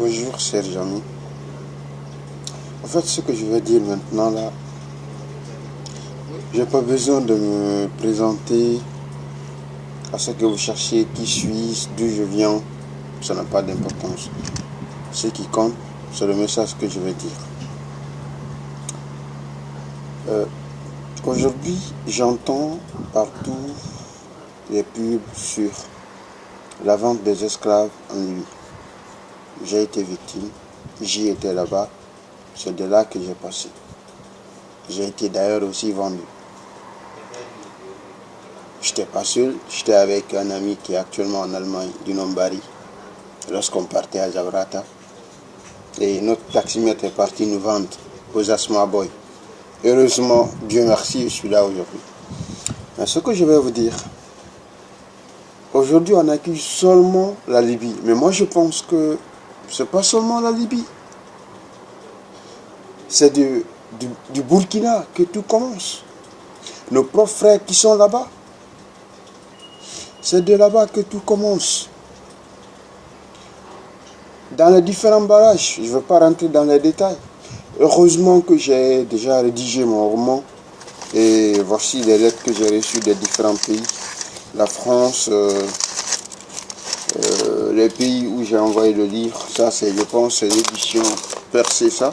Bonjour, chers amis. En fait, ce que je vais dire maintenant là, j'ai pas besoin de me présenter à ce que vous cherchez, qui suis-je, d'où je viens. Ça n'a pas d'importance. Ce qui compte, c'est le message que je vais dire. Aujourd'hui, j'entends partout les pubs sur la vente des esclaves en Libye. J'ai été victime, j'y étais là-bas, c'est de là que j'ai passé. J'ai été d'ailleurs aussi vendu. J'étais pas seul, j'étais avec un ami qui est actuellement en Allemagne, du nom Barry, lorsqu'on partait à Jabrata. Et notre taximètre est parti nous vendre aux Asma Boy. Heureusement, Dieu merci, je suis là aujourd'hui. Mais ce que je vais vous dire, aujourd'hui on accuse seulement la Libye. Mais moi je pense que c'est pas seulement la Libye. C'est du Burkina que tout commence. Nos propres frères qui sont là-bas. C'est de là-bas que tout commence. Dans les différents barrages, je ne veux pas rentrer dans les détails. Heureusement que j'ai déjà rédigé mon roman. Et voici les lettres que j'ai reçues des différents pays. La France, les pays où j'ai envoyé le livre. Ça, c'est, je pense, c'est l'édition Percé, ça.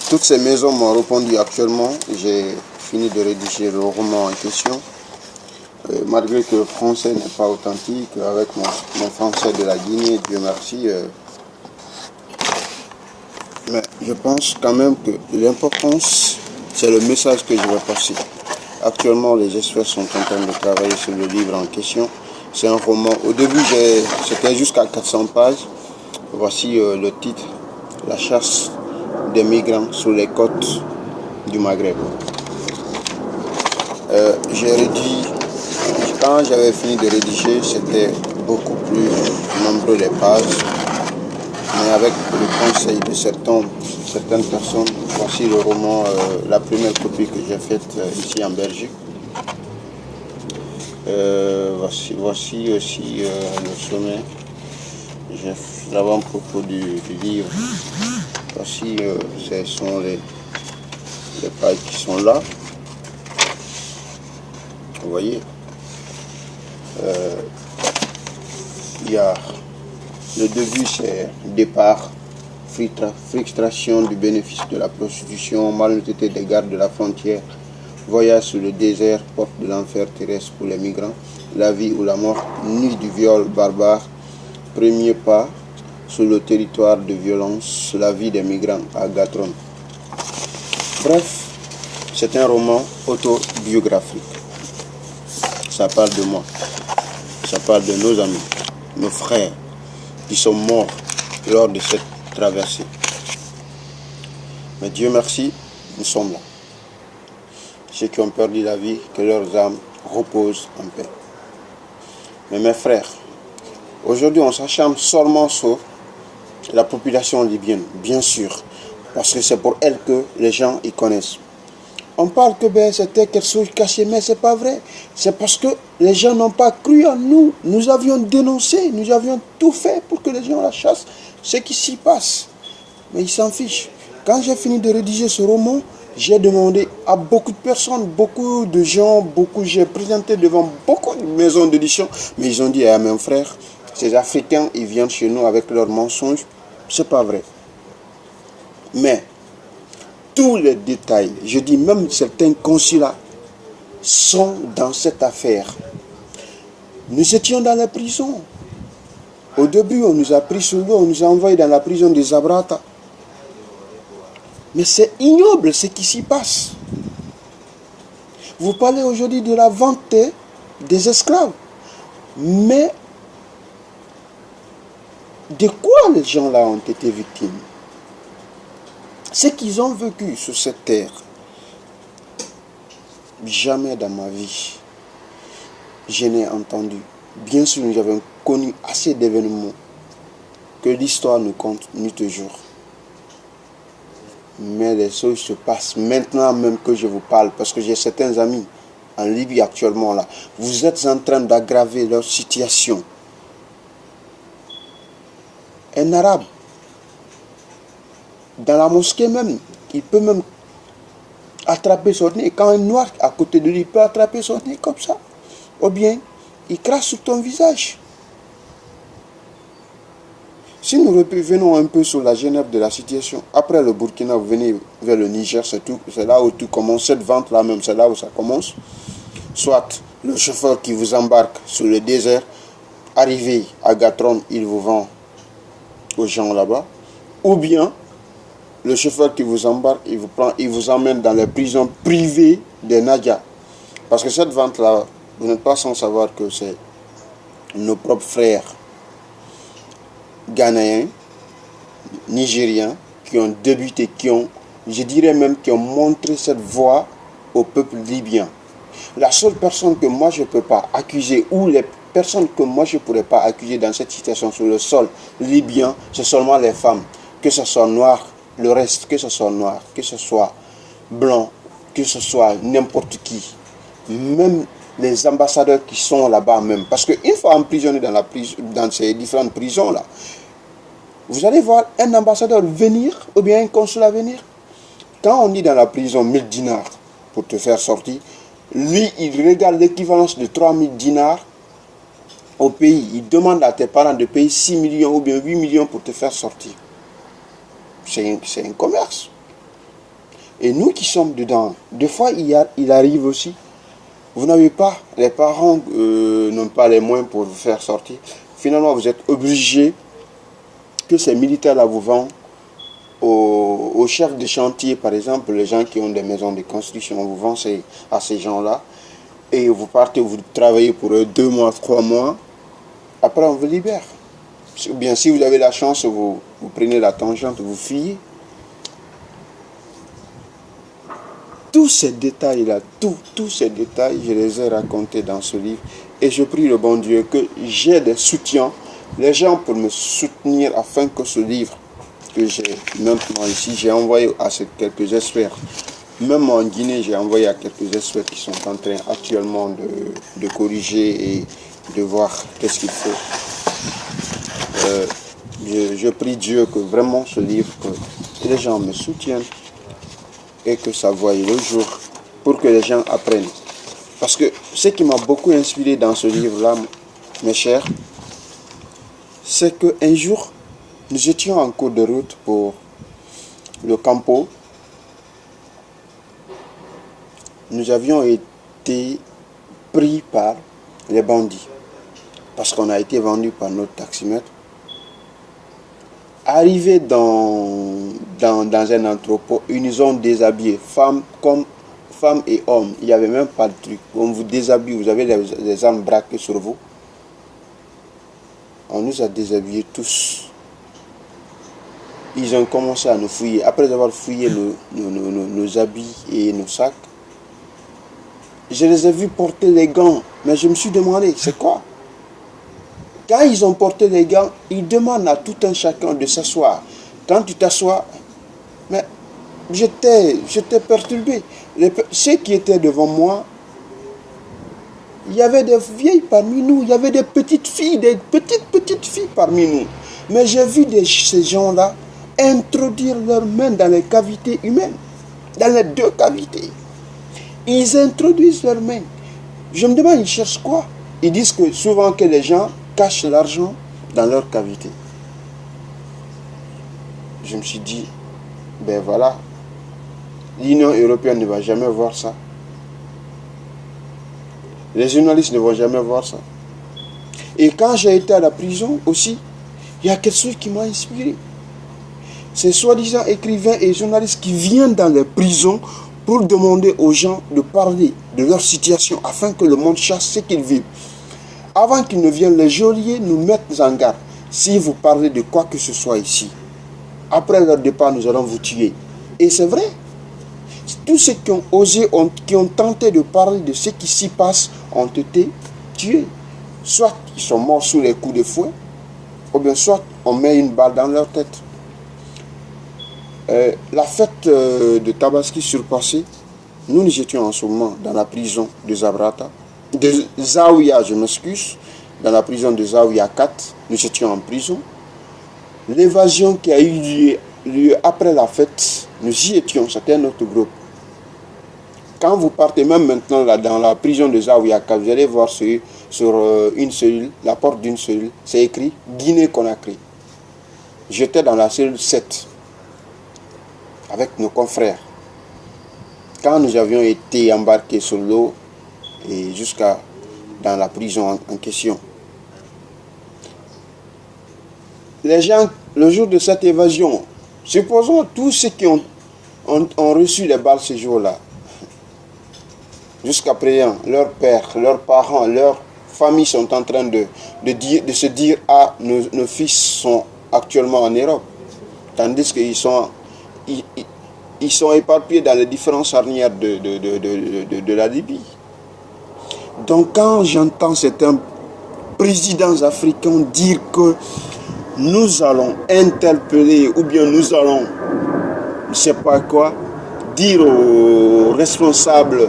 Toutes ces maisons m'ont répondu actuellement. J'ai fini de rédiger le roman en question. Malgré que le français n'est pas authentique, avec mon français de la Guinée, Dieu merci. Mais je pense quand même que l'importance, c'est le message que je vais passer. Actuellement, les experts sont en train de travailler sur le livre en question. C'est un roman. Au début, c'était jusqu'à 400 pages. Voici le titre, La chasse des migrants sur les côtes du Maghreb. J'ai rédigé. Quand j'avais fini de rédiger, c'était beaucoup plus nombreux les pages. Mais avec le conseil de certaines personnes, voici le roman, la première copie que j'ai faite ici en Belgique. Voici aussi le sommet. L'avant-propos du livre. Voici, ce sont les pages qui sont là. Vous voyez. Il y a le début, c'est départ, frustration du bénéfice de la prostitution, malhonnêteté des gardes de la frontière, voyage sur le désert, porte de l'enfer terrestre pour les migrants, la vie ou la mort, nuit du viol barbare, premier pas sur le territoire de violence, la vie des migrants à Gatron. Bref, c'est un roman autobiographique. Ça parle de moi. Ça parle de nos amis, nos frères qui sont morts lors de cette traversée. Mais Dieu merci, nous sommes là. Ceux qui ont perdu la vie, que leurs âmes reposent en paix. Mais mes frères, aujourd'hui on s'acharne seulement sur la population libyenne, bien sûr, parce que c'est pour elle que les gens y connaissent. On parle que c'était quelque chose caché, mais ce n'est pas vrai. C'est parce que les gens n'ont pas cru en nous. Nous avions dénoncé, nous avions tout fait pour que les gens la chassent. Ce qui s'y passe. Mais ils s'en fichent. Quand j'ai fini de rédiger ce roman, j'ai demandé à beaucoup de personnes, beaucoup de gens, j'ai présenté devant beaucoup de maisons d'édition. Mais ils ont dit, ah, mon frère, ces Africains, ils viennent chez nous avec leurs mensonges. C'est pas vrai. Mais tous les détails, je dis même certains consulats, sont dans cette affaire. Nous étions dans la prison. Au début, on nous a pris sur l'eau, on nous a envoyés dans la prison de Zabrata. Mais c'est ignoble ce qui s'y passe. Vous parlez aujourd'hui de la vente des esclaves. Mais de quoi les gens-là ont été victimes? Ce qu'ils ont vécu sur cette terre, jamais dans ma vie, je n'ai entendu. Bien sûr, nous avons connu assez d'événements que l'histoire nous compte nuit et jour. Mais les choses se passent maintenant même que je vous parle, parce que j'ai certains amis en Libye actuellement là. Vous êtes en train d'aggraver leur situation. un arabe, dans la mosquée même, il peut même attraper son nez. Quand un noir à côté de lui peut attraper son nez comme ça, ou bien il crache sur ton visage. Si nous revenons un peu sur la genèse de la situation, après le Burkina, vous venez vers le Niger, c'est là où tout commence, cette vente-là même, c'est là où ça commence. Soit le chauffeur qui vous embarque sur le désert, arrivé à Gatron, il vous vend aux gens là-bas, ou bien le chauffeur qui vous embarque, il vous prend, il vous emmène dans les prisons privées des Nadia. Parce que cette vente-là, vous n'êtes pas sans savoir que c'est nos propres frères Ghanéens, Nigériens, qui ont débuté, je dirais même, qui ont montré cette voie au peuple libyen. La seule personne que moi je ne peux pas accuser, ou les personnes que moi je ne pourrais pas accuser dans cette situation sur le sol libyen, c'est seulement les femmes. Que ce soit noir, le reste, que ce soit noir, que ce soit blanc, que ce soit n'importe qui. Même les ambassadeurs qui sont là-bas même. Parce qu'une fois emprisonné dans ces différentes prisons-là, vous allez voir un ambassadeur venir, ou bien un consulat venir. Quand on dit dans la prison 1000 dinars pour te faire sortir, lui, il regarde l'équivalence de 3000 dinars au pays. Il demande à tes parents de payer 6 millions ou bien 8 millions pour te faire sortir. C'est un commerce. Et nous qui sommes dedans, des fois, il arrive aussi. Vous n'avez pas, les parents n'ont pas les moyens pour vous faire sortir. Finalement, vous êtes obligé que ces militaires-là vous vendent aux chefs de chantier, par exemple, les gens qui ont des maisons de construction, vous vendez à ces gens-là. Et vous partez, vous travaillez pour eux 2 mois, 3 mois. Après, on vous libère. Ou bien, si vous avez la chance, vous prenez la tangente, vous fuyez. Tous ces détails-là, tous ces détails, je les ai racontés dans ce livre. Et je prie le bon Dieu que j'ai des soutiens, les gens pour me soutenir afin que ce livre que j'ai maintenant ici, j'ai envoyé à quelques experts. Même en Guinée, j'ai envoyé à quelques experts qui sont en train actuellement de corriger et de voir qu'est-ce qu'il faut. Je prie Dieu que vraiment ce livre, que les gens me soutiennent et que ça voie le jour pour que les gens apprennent. Parce que ce qui m'a beaucoup inspiré dans ce livre-là, mes chers, c'est qu'un jour, nous étions en cours de route pour le Campo. Nous avions été pris par les bandits parce qu'on a été vendu par notre taximètre. Arrivé dans un entrepôt, ils nous ont déshabillés, femmes et hommes. Il n'y avait même pas de truc. On vous déshabille, vous avez les armes braquées sur vous. On nous a déshabillés tous. Ils ont commencé à nous fouiller. Après avoir fouillé nos habits et nos sacs, je les ai vus porter les gants. Mais je me suis demandé, c'est quoi? Quand ils ont porté les gants, ils demandent à tout un chacun de s'asseoir. Quand tu t'assois, mais j'étais perturbé. Ceux qui étaient devant moi, il y avait des vieilles parmi nous, il y avait des petites filles parmi nous. Mais j'ai vu ces gens-là introduire leurs mains dans les cavités humaines, dans les 2 cavités. Ils introduisent leurs mains. Je me demande, ils cherchent quoi? Ils disent que souvent que les gens cachent l'argent dans leur cavité. Je me suis dit, ben voilà, l'Union européenne ne va jamais voir ça. Les journalistes ne vont jamais voir ça. Et quand j'ai été à la prison aussi, il y a quelque chose qui m'a inspiré. Ces soi-disant écrivains et journalistes qui viennent dans les prisons pour demander aux gens de parler de leur situation afin que le monde sache ce qu'ils vivent. Avant qu'ils ne viennent, les geôliers nous mettent en garde. Si vous parlez de quoi que ce soit ici, après leur départ, nous allons vous tuer. Et c'est vrai. Tous ceux qui ont osé, qui ont tenté de parler de ce qui s'y passe, ont été tués. Soit ils sont morts sous les coups de fouet, ou bien soit on met une balle dans leur tête. La fête de Tabaski surpassée, nous étions en ce moment dans la prison de Zabrata, de Zaouia, je m'excuse, dans la prison de Zaouia 4, nous étions en prison. l'évasion qui a eu lieu après la fête, nous y étions, c'était notre groupe. Quand vous partez même maintenant là, dans la prison de Zawiaka, vous allez voir sur une cellule, la porte d'une cellule, c'est écrit Guinée-Conakry. J'étais dans la cellule 7 avec nos confrères. Quand nous avions été embarqués sur l'eau et jusqu'à dans la prison en question. Les gens, le jour de cette évasion, supposons tous ceux qui ont reçu les balles ce jour-là, jusqu'à présent, leurs pères, leurs parents, leurs familles sont en train de se dire « Ah, nos fils sont actuellement en Europe », tandis qu'ils sont éparpillés dans les différentes charnières de la Libye. Donc quand j'entends certains présidents africains dire que nous allons interpeller ou bien nous allons, je ne sais pas quoi, dire aux responsables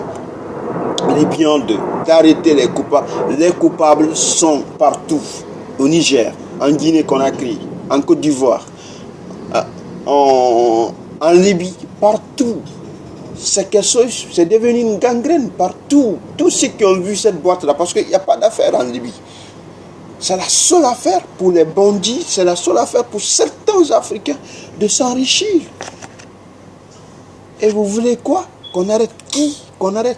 libyens d'arrêter les coupables. Les coupables sont partout, au Niger, en Guinée-Conakry, en Côte d'Ivoire, en Libye, partout. C'est devenu une gangrène partout. Tous ceux qui ont vu cette boîte-là, parce qu'il n'y a pas d'affaire en Libye. C'est la seule affaire pour les bandits, c'est la seule affaire pour certains Africains de s'enrichir. Et vous voulez quoi? Qu'on arrête qui? Qu'on arrête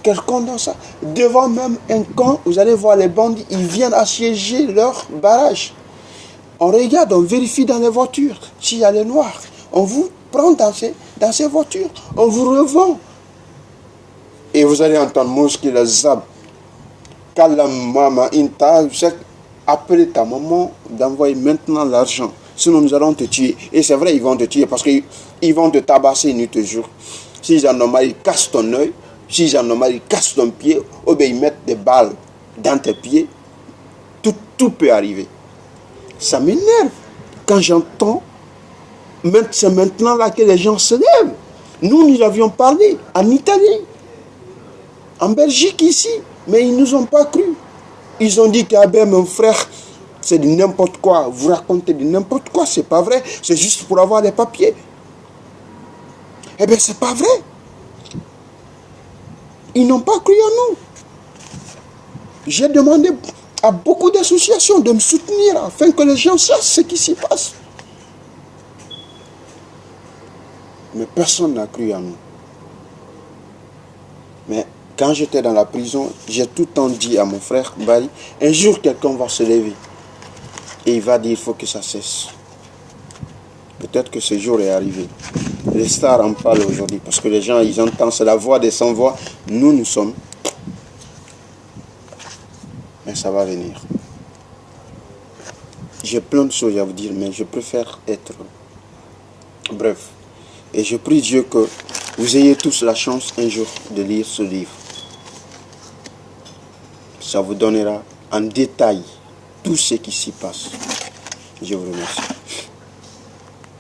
quelqu'un dans ça? Devant même un camp, vous allez voir les bandits, ils viennent assiéger leur barrage. On regarde, on vérifie dans les voitures s'il y a les noirs. On vous prend dans ces voitures, on vous revend. Et vous allez entendre Mouski le Zab. Kalamama Inta, appelez ta maman d'envoyer maintenant l'argent. Sinon nous allons te tuer. Et c'est vrai, ils vont te tuer parce qu'ils vont te tabasser nuit et jour. S'ils en ont marre, ils cassent ton œil. S'ils en ont marre, ils cassent ton pied. Ou bien ils mettent des balles dans tes pieds. Tout peut arriver. Ça m'énerve quand j'entends. C'est maintenant là que les gens se lèvent. Nous avions parlé en Italie, en Belgique ici, mais ils ne nous ont pas cru. Ils ont dit que ben, mon frère, c'est de n'importe quoi. Vous racontez de n'importe quoi, c'est pas vrai. C'est juste pour avoir les papiers. Eh bien, c'est pas vrai. Ils n'ont pas cru en nous. J'ai demandé à beaucoup d'associations de me soutenir afin que les gens sachent ce qui s'y passe. Mais personne n'a cru en nous. Mais quand j'étais dans la prison, j'ai tout le temps dit à mon frère Bari, un jour quelqu'un va se lever et il va dire il faut que ça cesse. Peut-être que ce jour est arrivé. Les stars en parlent aujourd'hui parce que les gens, ils entendent, c'est la voix des sans-voix. Nous sommes. Mais ça va venir. J'ai plein de choses à vous dire, mais je préfère être bref. Et je prie Dieu que vous ayez tous la chance un jour de lire ce livre. Ça vous donnera en détail tout ce qui s'y passe. Je vous remercie.